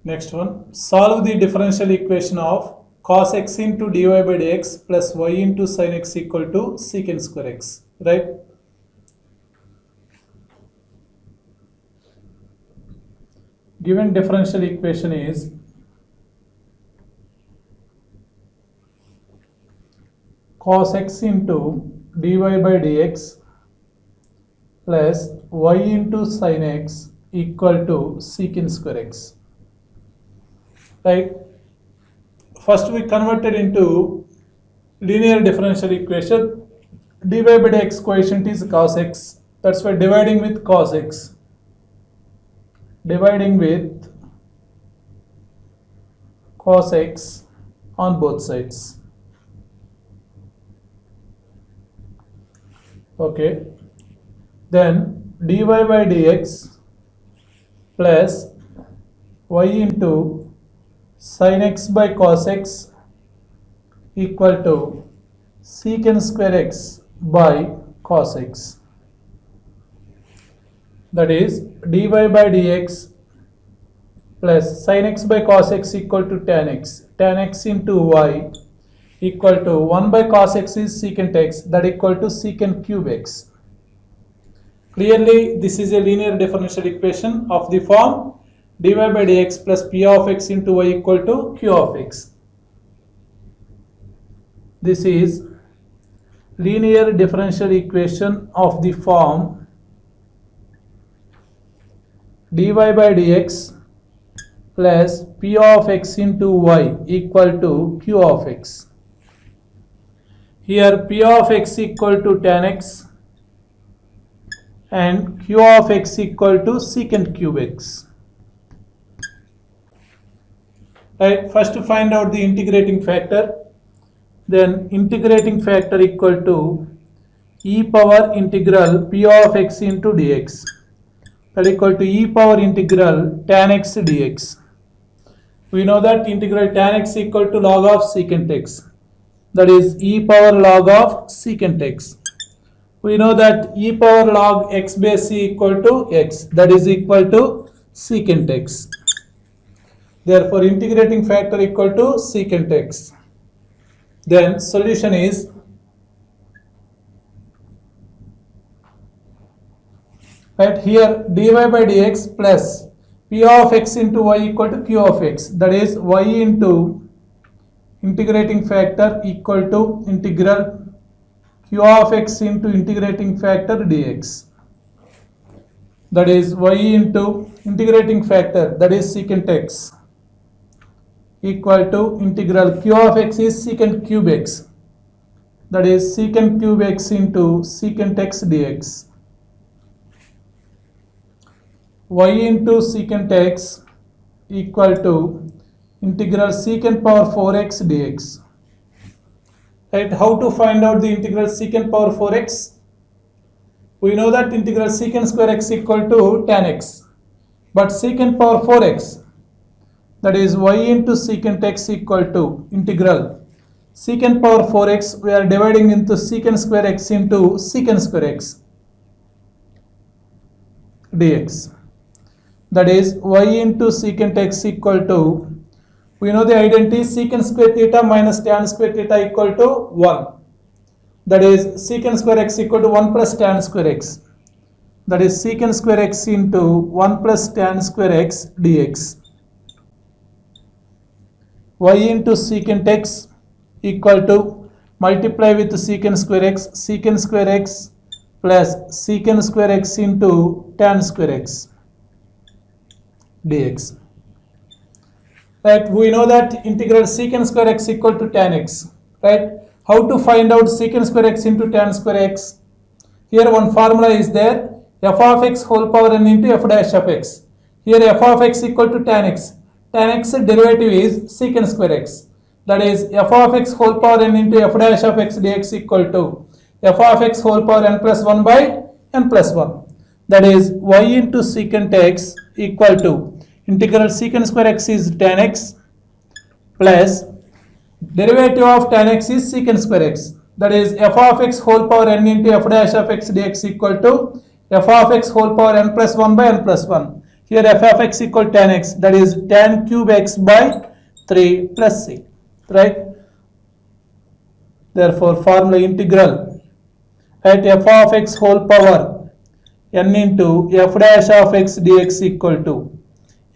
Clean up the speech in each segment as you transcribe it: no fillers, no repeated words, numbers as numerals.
Next one, solve the differential equation of cos x into dy by dx plus y into sin x equal to secant square x, right? Given differential equation is cos x into dy by dx plus y into sin x equal to secant square x, right? First we converted into linear differential equation. Dy by dx coefficient is cos x, that's why dividing with cos x, dividing with cos x on both sides. Okay, then dy by dx plus y into sin x by cos x equal to secant square x by cos x. That is dy by dx plus sin x by cos x equal to tan x into y equal to 1 by cos x is secant x, that equal to secant cube x. Clearly this is a linear differential equation of the form dy by dx plus p of x into y equal to q of x. This is linear differential equation of the form dy by dx plus p of x into y equal to q of x. Here p of x equal to tan x and q of x equal to secant cube x. Right, first to find out the integrating factor, then integrating factor equal to e power integral p of x into dx, that equal to e power integral tan x dx. We know that integral tan x equal to log of secant x, that is e power log of secant x. We know that e power log x base c equal to x, that is equal to secant x. Therefore integrating factor equal to secant x. Then solution is right here dy by dx plus p of x into y equal to q of x, that is y into integrating factor equal to integral q of x into integrating factor dx, that is y into integrating factor, that is secant x, equal to integral q of x is secant cube x, that is secant cube x into secant x dx, y into secant x equal to integral secant power 4x dx. Right, how to find out the integral secant power 4x? We know that integral secant square x equal to tan x, but secant power 4x, that is y into secant x equal to integral secant power 4x, we are dividing into secant square x into secant square x dx, that is y into secant x equal to, we know the identity secant square theta minus tan square theta equal to 1, that is secant square x equal to 1 plus tan square x, that is secant square x into 1 plus tan square x dx, y into secant x equal to multiply with secant square x plus secant square x into tan square x dx. Right, we know that integral secant square x equal to tan x, right? How to find out secant square x into tan square x? Here one formula is there, f of x whole power n into f dash of x. Here f of x equal to tan x derivative is secant square x, that is f of x whole power n into f dash of x dx equal to f of x whole power n plus 1 by n plus 1, that is y into secant x equal to integral secant square x is tan x plus derivative of tan x is secant square x, that is f of x whole power n into f dash of x dx equal to f of x whole power n plus 1 by n plus 1. Here f of x equal to tan x, that is tan cube x by 3 plus c, right? Therefore, formula integral at f of x whole power n into f dash of x dx equal to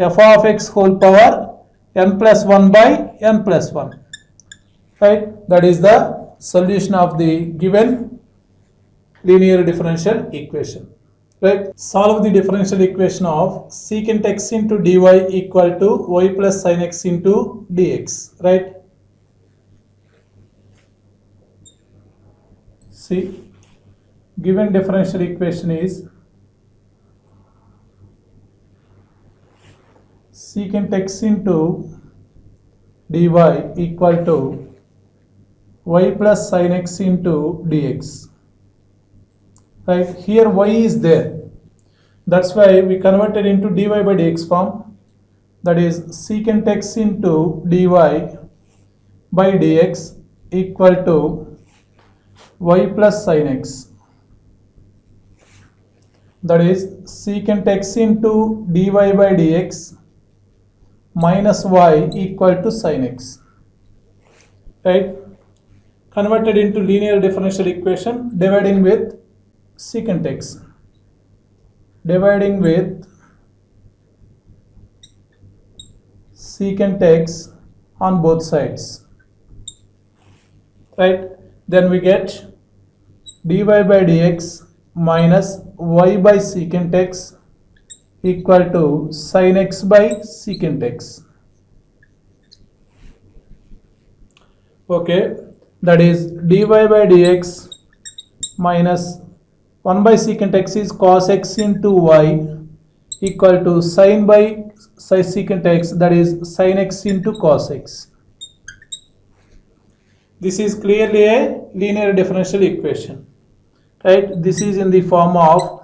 f of x whole power n plus 1 by n plus 1, right? That is the solution of the given linear differential equation, right? Solve the differential equation of secant x into dy equal to y plus sin x into dx, right? See, given differential equation is secant x into dy equal to y plus sin x into dx, right? Here y is there, that's why we converted into dy by dx form, that is secant x into dy by dx equal to y plus sin x, that is secant x into dy by dx minus y equal to sin x, right? Converted into linear differential equation, dividing with secant x, dividing with secant x on both sides, right? Then we get dy by dx minus y by secant x equal to sin x by secant x. Okay, that is dy by dx minus 1 by secant x is cos x into y equal to sin by secant x, that is sin x into cos x. This is clearly a linear differential equation, right? This is in the form of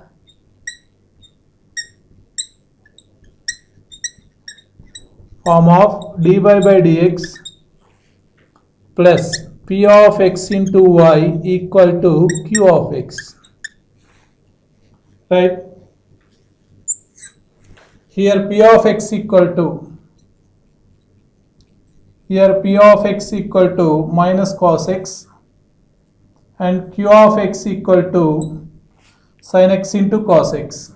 dy by dx plus p of x into y equal to q of x, right? Here p of x equal to minus cos x and q of x equal to sin x into cos x,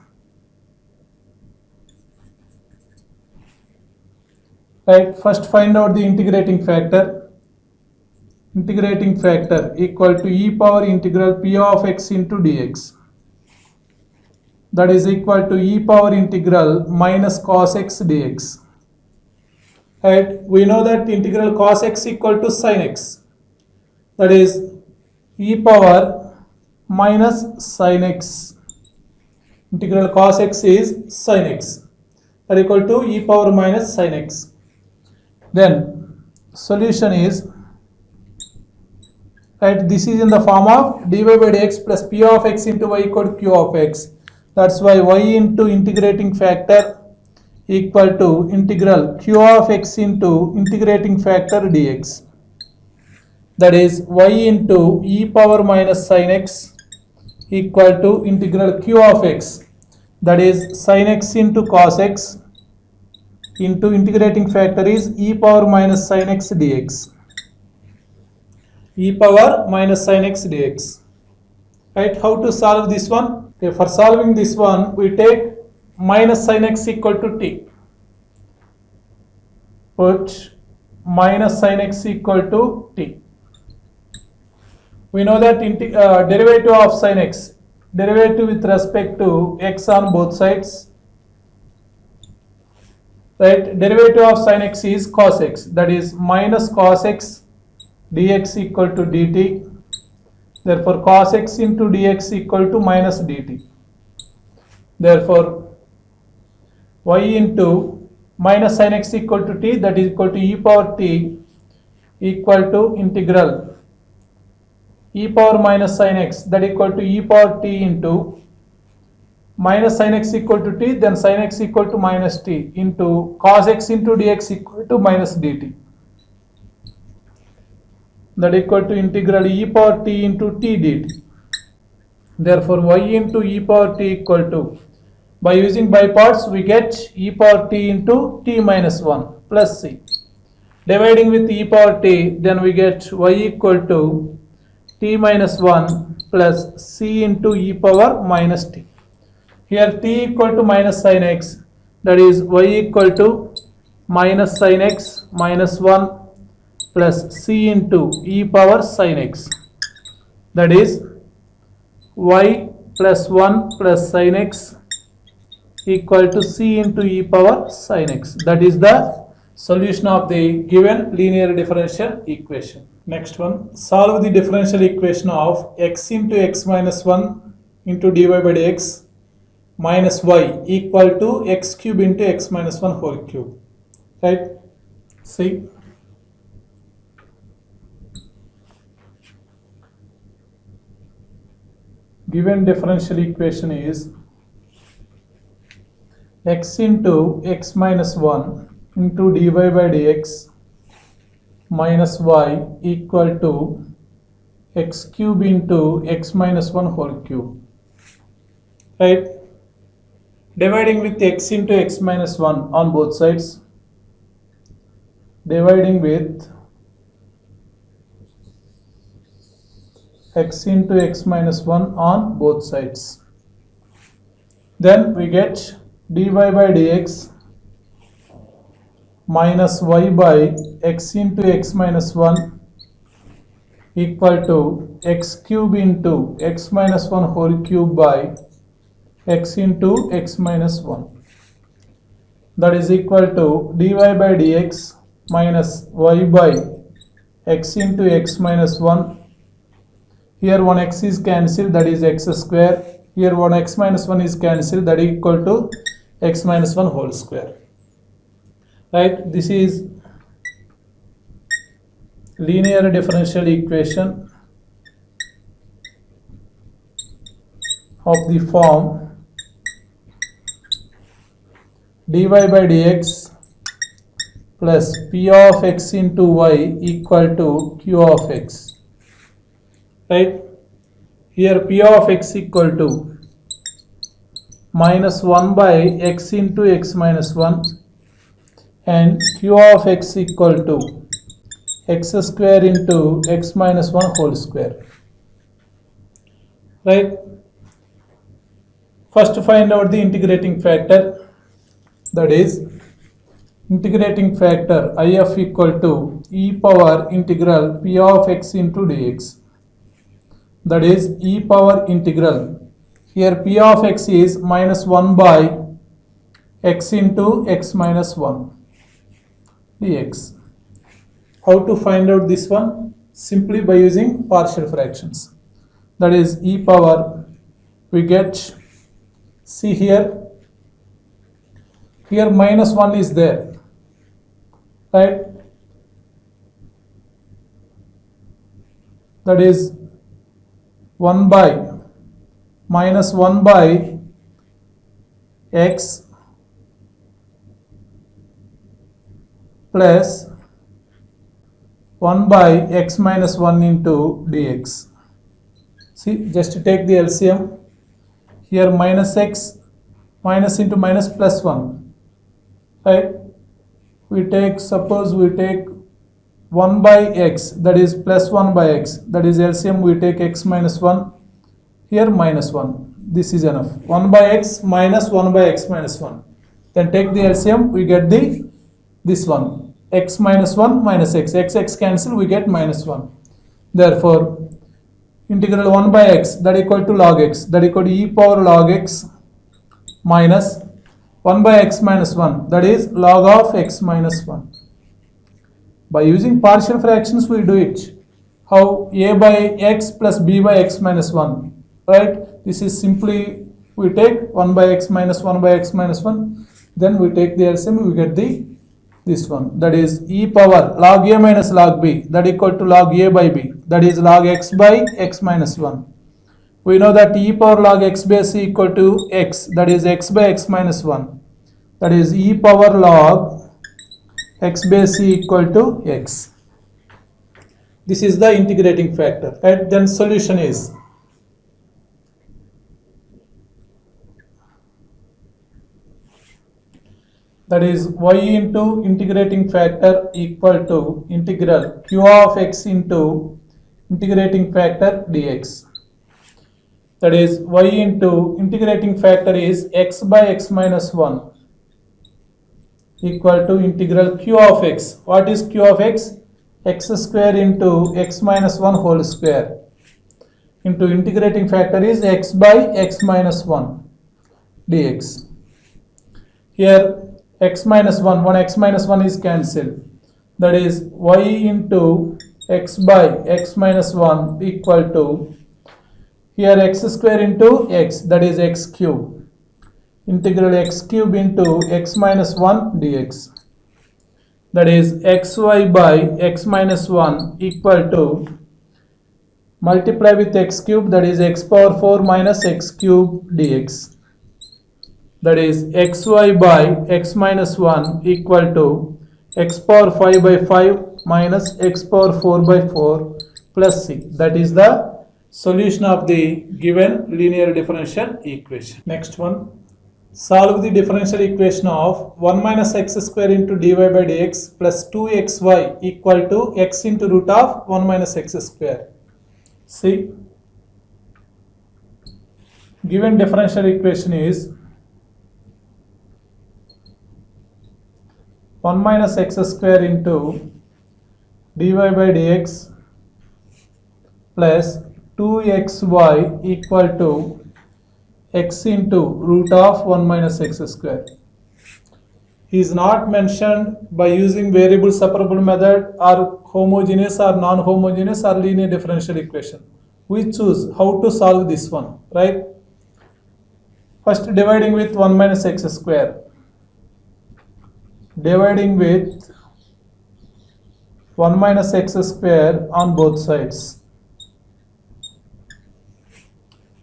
right? First find out the integrating factor. Integrating factor equal to e power integral p of x into dx, that is equal to e power integral minus cos x dx, right? We know that integral cos x equal to sin x, that is e power minus sin x. Integral cos x is sin x, that equal to e power minus sin x. Then solution is, right, this is in the form of dy by dx plus p of x into y equal to q of x. That's why y into integrating factor equal to integral q of x into integrating factor dx, that is y into e power minus sin x equal to integral q of x, that is sin x into cos x into integrating factor is e power minus sin x dx, e power minus sin x dx, right? How to solve this one? Okay, for solving this one, we take minus sin x equal to t. Put minus sin x equal to t. We know that derivative of sin x, derivative with respect to x on both sides, right? Derivative of sin x is cos x, that is minus cos x dx equal to dt. Therefore cos x into dx equal to minus dt. Therefore y into minus sin x equal to t, that is equal to e power t equal to integral e power minus sin x, that equal to e power t into minus sin x equal to t, then sin x equal to minus t into cos x into dx equal to minus dt, that equal to integral e power t into t dt. Therefore y into e power t equal to By using by parts, we get e power t into t minus 1 plus c. Dividing with e power t, then we get y equal to t minus 1 plus c into e power minus t. Here t equal to minus sin x, that is y equal to minus sin x minus 1 plus c into e power sin x, that is y plus 1 plus sin x equal to c into e power sin x. That is the solution of the given linear differential equation. Next one, solve the differential equation of x into x minus 1 into dy by dx minus y equal to x cube into x minus 1 whole cube. Right? See, given differential equation is x into x minus 1 into dy by dx minus y equal to x cube into x minus 1 whole cube. Right? Dividing with x into x minus 1 on both sides. Dividing with x into x minus 1 on both sides. Then we get dy by dx minus y by x into x minus 1 equal to x cube into x minus 1 whole cube by x into x minus 1. That is equal to dy by dx minus y by x into x minus 1. Here one x is cancelled, that is x square. Here one x minus 1 is cancelled, that is equal to x minus 1 whole square. Right? This is linear differential equation of the form dy by dx plus p of x into y equal to q of x. Right? Here p of x equal to minus 1 by x into x minus 1 and q of x equal to x square into x minus 1 whole square. Right? First find out the integrating factor, that is integrating factor if equal to e power integral p of x into dx, that is e power integral. Here p of x is minus 1 by x into x minus 1 dx. How to find out this one? Simply by using partial fractions. That is e power, we get, see here minus 1 is there, right? That is 1 by minus 1 by x plus 1 by x minus 1 into dx. See, just take the LCM. Here minus x, minus into minus plus 1. Right? We take, suppose we take 1 by x, that is plus 1 by x, that is LCM, we take x minus 1, here minus 1. This is enough. 1 by x minus 1 by x minus 1. Then take the LCM, we get this one. X minus 1 minus x. X cancel, we get minus 1. Therefore, integral 1 by x, that equal to log x, that equal to e power log x minus 1 by x minus 1, that is log of x minus 1. By using partial fractions, we do it. How? A by x plus b by x minus 1. Right? This is simply, we take 1 by x minus 1 by x minus 1. Then we take the LCM, we get this one. That is e power log a minus log b, that equal to log a by b. That is log x by x minus 1. We know that e power log x base c equal to x, that is x by x minus 1. That is e power log x base c equal to x. This is the integrating factor. Right? Then solution is that is y into integrating factor equal to integral q of x into integrating factor dx. That is y into integrating factor is x by x minus 1 equal to integral q of x. What is q of x? X square into x minus 1 whole square into integrating factor is x by x minus 1 dx. Here x minus 1 x minus 1 is cancelled. That is y into x by x minus 1 equal to here x square into x, that is x cube. Integral x cube into x minus 1 dx. That is xy by x minus 1 equal to multiply with x cube, that is x power 4 minus x cube dx. That is xy by x minus 1 equal to x power 5 by 5 minus x power 4 by 4 plus 6. That is the solution of the given linear differential equation. Next one. Solve the differential equation of 1 minus x square into dy by dx plus 2xy equal to x into root of 1 minus x square. See, given differential equation is 1 minus x square into dy by dx plus 2xy equal to x into root of 1 minus x square. He is not mentioned by using variable separable method or homogeneous or non-homogeneous or linear differential equation. We choose how to solve this one, right? First dividing with 1 minus x square. Dividing with 1 minus x square on both sides.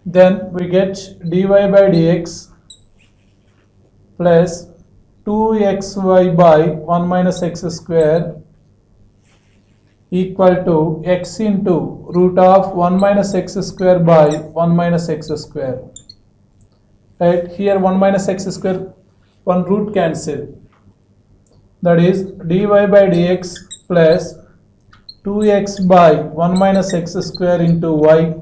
Then we get dy by dx plus 2xy by 1 minus x square equal to x into root of 1 minus x square by 1 minus x square. Right, here 1 minus x square, one root cancel. That is dy by dx plus 2x by 1 minus x square into y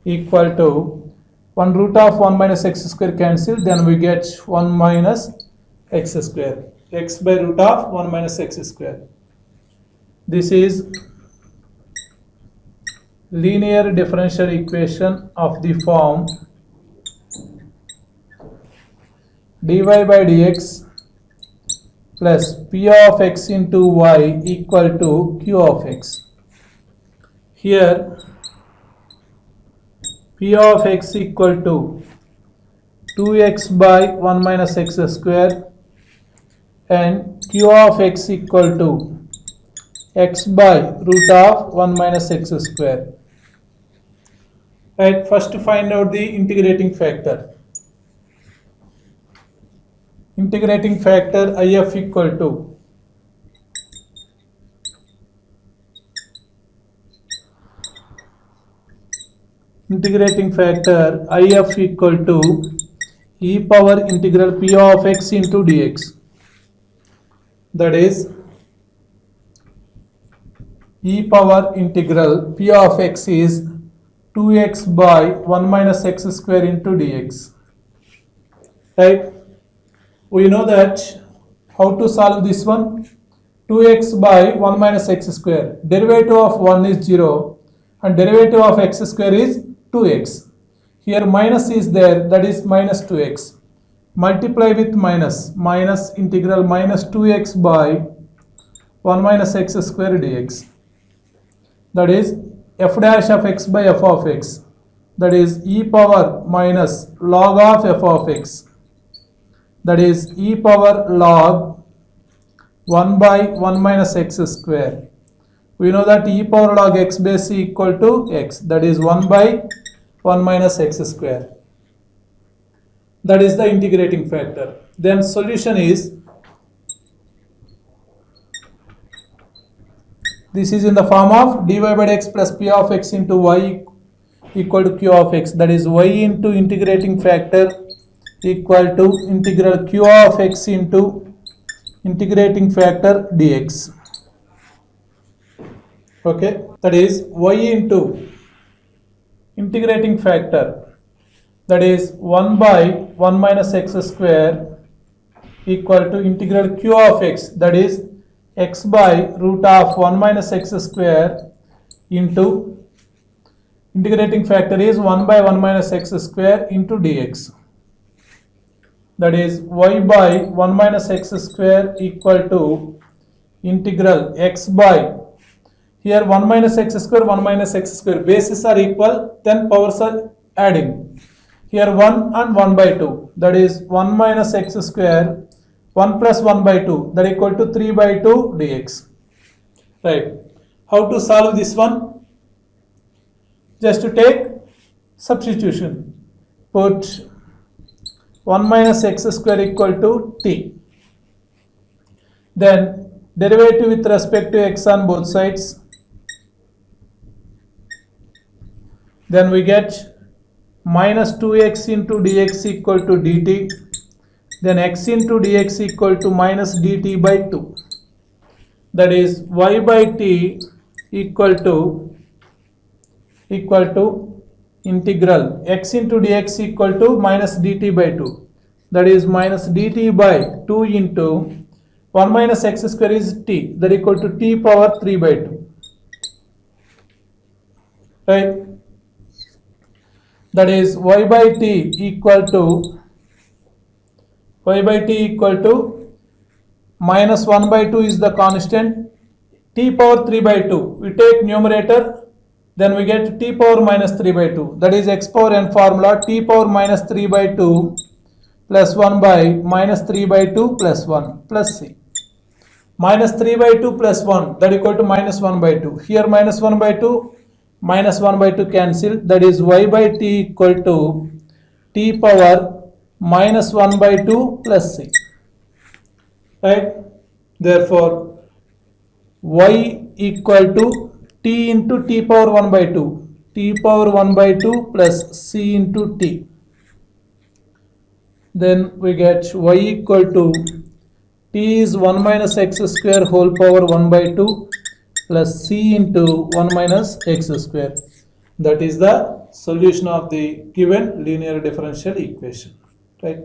equal to 1 root of 1 minus x square cancel, then we get 1 minus x square, x by root of 1 minus x square. This is linear differential equation of the form dy by dx plus p of x into y equal to q of x. Here p of x equal to 2x by 1 minus x square and q of x equal to x by root of 1 minus x square. Right, first find out the integrating factor. Integrating factor if equal to integrating factor if equal to e power integral p of x into dx. That is e power integral p of x is 2x by 1 minus x square into dx. Right? We know that how to solve this one. 2x by 1 minus x square. Derivative of 1 is 0 and derivative of x square is 2x. Here minus is there, that is minus 2x. Multiply with minus, minus integral minus 2x by 1 minus x square dx. That is f dash of x by f of x. That is e power minus log of f of x. That is e power log 1 by 1 minus x square. We know that e power log x base c equal to x. That is 1 by 1 minus x square. That is the integrating factor. Then solution is, this is in the form of dy by dx plus p of x into y equal to q of x. That is y into integrating factor equal to integral q of x into integrating factor dx. Okay, that is y into integrating factor, that is 1 by 1 minus x square equal to integral q of x, that is x by root of 1 minus x square into integrating factor is 1 by 1 minus x square into dx, that is y by 1 minus x square equal to integral x by, here 1 minus x square, 1 minus x square, bases are equal, then powers are adding. Here 1 and 1 by 2, that is 1 minus x square, 1 plus 1 by 2, that equal to 3 by 2 dx. Right. How to solve this one? Just to take substitution. Put 1 minus x square equal to t. Then derivative with respect to x on both sides. Then we get minus 2x into dx equal to dt. Then x into dx equal to minus dt by 2. That is y by t equal to integral x into dx equal to minus dt by 2. That is minus dt by 2 into 1 minus x square is t, that equal to t power 3 by 2. Right? That is y by t equal to minus 1 by 2 is the constant, t power 3 by 2. We take numerator, then we get t power minus 3 by 2. That is x power n formula, t power minus 3 by 2 plus 1 by minus 3 by 2 plus 1 plus c. Minus 3 by 2 plus 1, that equal to minus 1 by 2. Here minus 1 by 2, minus 1 by 2 cancel, that is y by t equal to t power minus 1 by 2 plus c. Right? Therefore, y equal to t into t power 1 by 2, t power 1 by 2 plus c into t. Then we get y equal to t is 1 minus x square whole power 1 by 2 plus c into 1 minus x square. That is the solution of the given linear differential equation. Right?